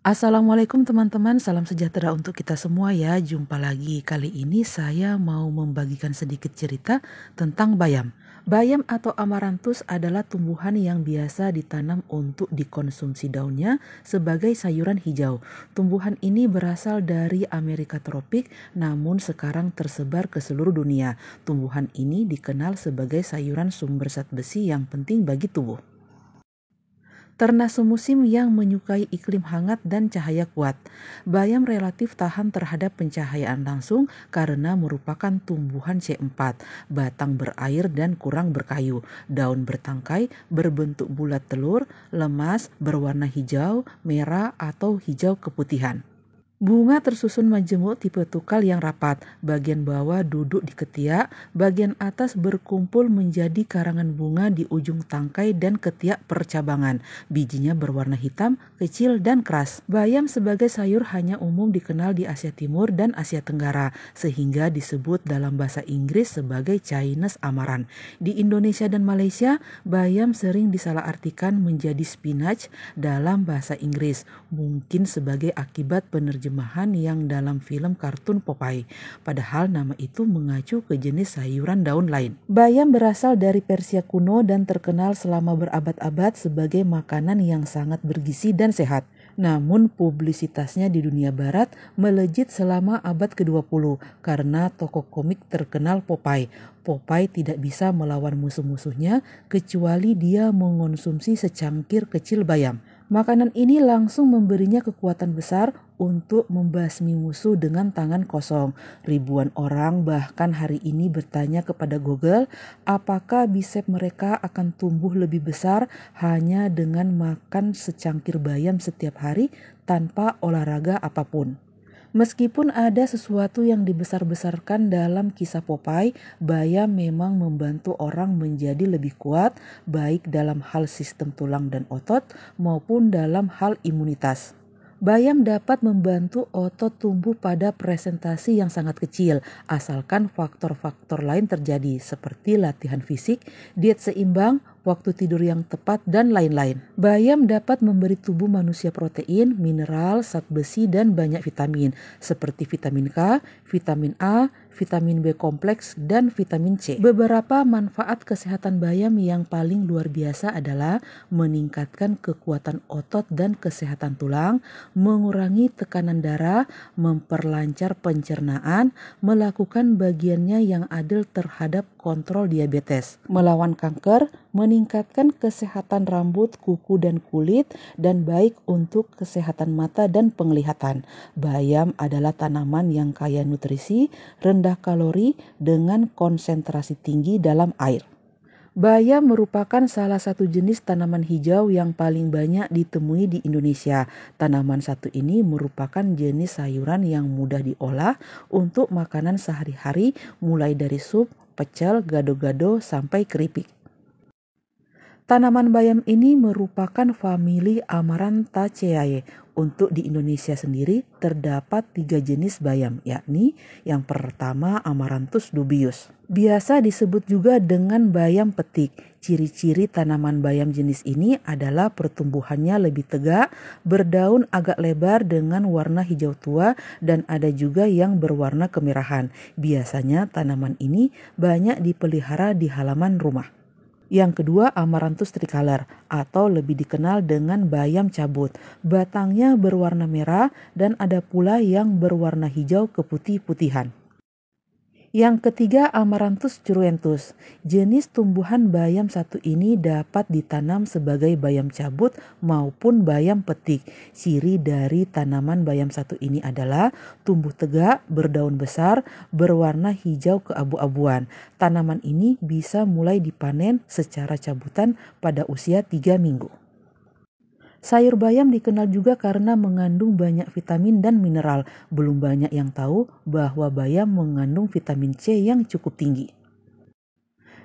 Assalamualaikum teman-teman, salam sejahtera untuk kita semua ya. Jumpa lagi, kali ini saya mau membagikan sedikit cerita tentang bayam. Bayam atau amaranthus adalah tumbuhan yang biasa ditanam untuk dikonsumsi daunnya sebagai sayuran hijau. Tumbuhan ini berasal dari Amerika tropik, namun sekarang tersebar ke seluruh dunia. Tumbuhan ini dikenal sebagai sayuran sumber zat besi yang penting bagi tubuh. Ternak semusim yang menyukai iklim hangat dan cahaya kuat. Bayam relatif tahan terhadap pencahayaan langsung karena merupakan tumbuhan C4, batang berair dan kurang berkayu, daun bertangkai, berbentuk bulat telur, lemas, berwarna hijau, merah atau hijau keputihan. Bunga tersusun majemuk tipe tukal yang rapat, bagian bawah duduk di ketiak, bagian atas berkumpul menjadi karangan bunga di ujung tangkai dan ketiak percabangan. Bijinya berwarna hitam, kecil dan keras. Bayam sebagai sayur hanya umum dikenal di Asia Timur dan Asia Tenggara, sehingga disebut dalam bahasa Inggris sebagai Chinese amaranth. Di Indonesia dan Malaysia, bayam sering disalahartikan menjadi spinach dalam bahasa Inggris, mungkin sebagai akibat penerjemahan yang dalam film kartun Popeye, padahal nama itu mengacu ke jenis sayuran daun lain. Bayam berasal dari Persia kuno dan terkenal selama berabad-abad sebagai makanan yang sangat bergizi dan sehat. Namun publisitasnya di dunia barat melejit selama abad ke-20 karena tokoh komik terkenal Popeye. Popeye tidak bisa melawan musuh-musuhnya kecuali dia mengonsumsi secangkir kecil bayam. Makanan ini langsung memberinya kekuatan besar untuk membasmi musuh dengan tangan kosong. Ribuan orang bahkan hari ini bertanya kepada Google, apakah bisep mereka akan tumbuh lebih besar hanya dengan makan secangkir bayam setiap hari tanpa olahraga apapun. Meskipun ada sesuatu yang dibesar-besarkan dalam kisah Popeye, bayam memang membantu orang menjadi lebih kuat, baik dalam hal sistem tulang dan otot maupun dalam hal imunitas. Bayam dapat membantu otot tumbuh pada presentasi yang sangat kecil, asalkan faktor-faktor lain terjadi seperti latihan fisik, diet seimbang, waktu tidur yang tepat, dan lain-lain. Bayam dapat memberi tubuh manusia protein, mineral, zat besi, dan banyak vitamin, seperti vitamin K, vitamin A, vitamin B kompleks, dan vitamin C. Beberapa manfaat kesehatan bayam yang paling luar biasa adalah meningkatkan kekuatan otot dan kesehatan tulang, mengurangi tekanan darah, memperlancar pencernaan, melakukan bagiannya yang adil terhadap kontrol diabetes, melawan kanker, meningkatkan kesehatan rambut, kuku, dan kulit, dan baik untuk kesehatan mata dan penglihatan. Bayam adalah tanaman yang kaya nutrisi, rendah kalori, dengan konsentrasi tinggi dalam air. Bayam merupakan salah satu jenis tanaman hijau yang paling banyak ditemui di Indonesia. Tanaman satu ini merupakan jenis sayuran yang mudah diolah untuk makanan sehari-hari, mulai dari sup, pecel, gado-gado, sampai keripik. Tanaman bayam ini merupakan famili Amaranthaceae. Untuk di Indonesia sendiri terdapat 3 jenis bayam, yakni yang pertama Amaranthus dubius. Biasa disebut juga dengan bayam petik. Ciri-ciri tanaman bayam jenis ini adalah pertumbuhannya lebih tegak, berdaun agak lebar dengan warna hijau tua, dan ada juga yang berwarna kemerahan. Biasanya tanaman ini banyak dipelihara di halaman rumah. Yang kedua, Amaranthus tricolor atau lebih dikenal dengan bayam cabut. Batangnya berwarna merah dan ada pula yang berwarna hijau keputih-putihan. Yang ketiga, Amaranthus cruentus. Jenis tumbuhan bayam satu ini dapat ditanam sebagai bayam cabut maupun bayam petik. Ciri dari tanaman bayam satu ini adalah tumbuh tegak, berdaun besar, berwarna hijau keabu-abuan. Tanaman ini bisa mulai dipanen secara cabutan pada usia 3 minggu. Sayur bayam dikenal juga karena mengandung banyak vitamin dan mineral. Belum banyak yang tahu bahwa bayam mengandung vitamin C yang cukup tinggi.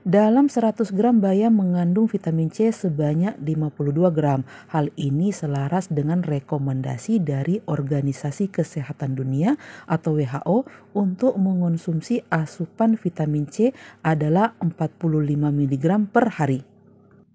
Dalam 100 gram bayam mengandung vitamin C sebanyak 52 gram. Hal ini selaras dengan rekomendasi dari Organisasi Kesehatan Dunia atau WHO untuk mengonsumsi asupan vitamin C adalah 45 mg per hari.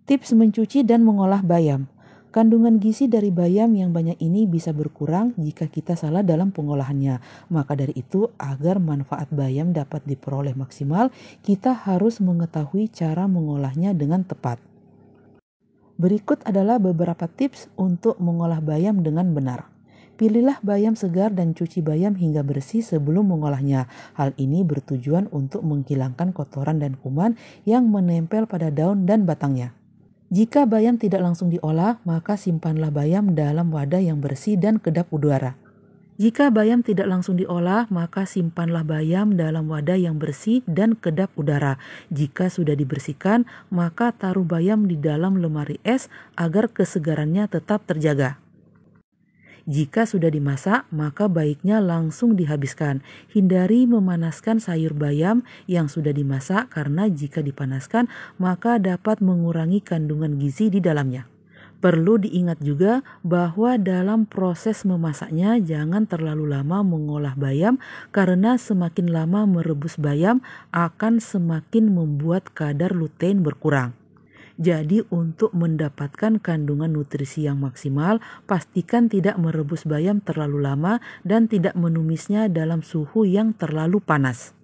Tips mencuci dan mengolah bayam. Kandungan gizi dari bayam yang banyak ini bisa berkurang jika kita salah dalam pengolahannya. Maka dari itu, agar manfaat bayam dapat diperoleh maksimal, kita harus mengetahui cara mengolahnya dengan tepat. Berikut adalah beberapa tips untuk mengolah bayam dengan benar. Pilihlah bayam segar dan cuci bayam hingga bersih sebelum mengolahnya. Hal ini bertujuan untuk menghilangkan kotoran dan kuman yang menempel pada daun dan batangnya. Jika bayam tidak langsung diolah, maka simpanlah bayam dalam wadah yang bersih dan kedap udara. Jika bayam tidak langsung diolah, maka simpanlah bayam dalam wadah yang bersih dan kedap udara. Jika sudah dibersihkan, maka taruh bayam di dalam lemari es agar kesegarannya tetap terjaga. Jika sudah dimasak, maka baiknya langsung dihabiskan. Hindari memanaskan sayur bayam yang sudah dimasak karena jika dipanaskan, maka dapat mengurangi kandungan gizi di dalamnya. Perlu diingat juga bahwa dalam proses memasaknya jangan terlalu lama mengolah bayam karena semakin lama merebus bayam akan semakin membuat kadar lutein berkurang. Jadi untuk mendapatkan kandungan nutrisi yang maksimal, pastikan tidak merebus bayam terlalu lama dan tidak menumisnya dalam suhu yang terlalu panas.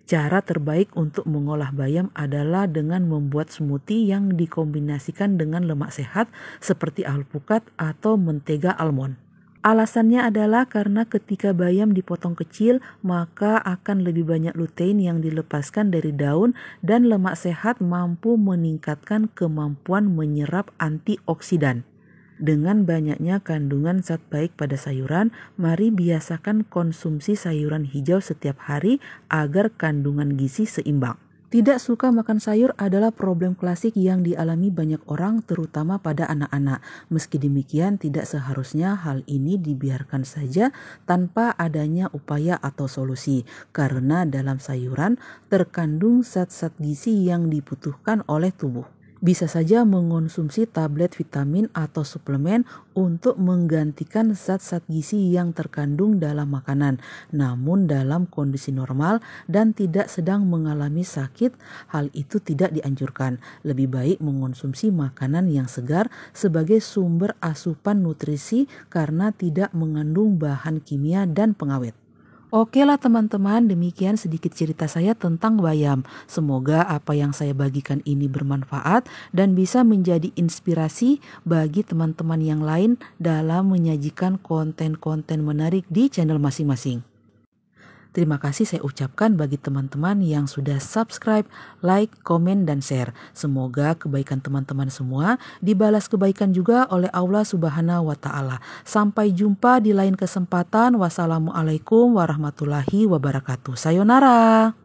Cara terbaik untuk mengolah bayam adalah dengan membuat smoothie yang dikombinasikan dengan lemak sehat seperti alpukat atau mentega almond. Alasannya adalah karena ketika bayam dipotong kecil, maka akan lebih banyak lutein yang dilepaskan dari daun dan lemak sehat mampu meningkatkan kemampuan menyerap antioksidan. Dengan banyaknya kandungan zat baik pada sayuran, mari biasakan konsumsi sayuran hijau setiap hari agar kandungan gizi seimbang. Tidak suka makan sayur adalah problem klasik yang dialami banyak orang, terutama pada anak-anak. Meski demikian, tidak seharusnya hal ini dibiarkan saja tanpa adanya upaya atau solusi, karena dalam sayuran terkandung zat-zat gizi yang dibutuhkan oleh tubuh. Bisa saja mengonsumsi tablet vitamin atau suplemen untuk menggantikan zat-zat gizi yang terkandung dalam makanan. Namun dalam kondisi normal dan tidak sedang mengalami sakit, hal itu tidak dianjurkan. Lebih baik mengonsumsi makanan yang segar sebagai sumber asupan nutrisi karena tidak mengandung bahan kimia dan pengawet. Oke lah teman-teman, demikian sedikit cerita saya tentang bayam. Semoga apa yang saya bagikan ini bermanfaat dan bisa menjadi inspirasi bagi teman-teman yang lain dalam menyajikan konten-konten menarik di channel masing-masing. Terima kasih saya ucapkan bagi teman-teman yang sudah subscribe, like, komen, dan share. Semoga kebaikan teman-teman semua dibalas kebaikan juga oleh Allah Subhanahu wa Ta'ala. Sampai jumpa di lain kesempatan. Wassalamualaikum warahmatullahi wabarakatuh. Sayonara.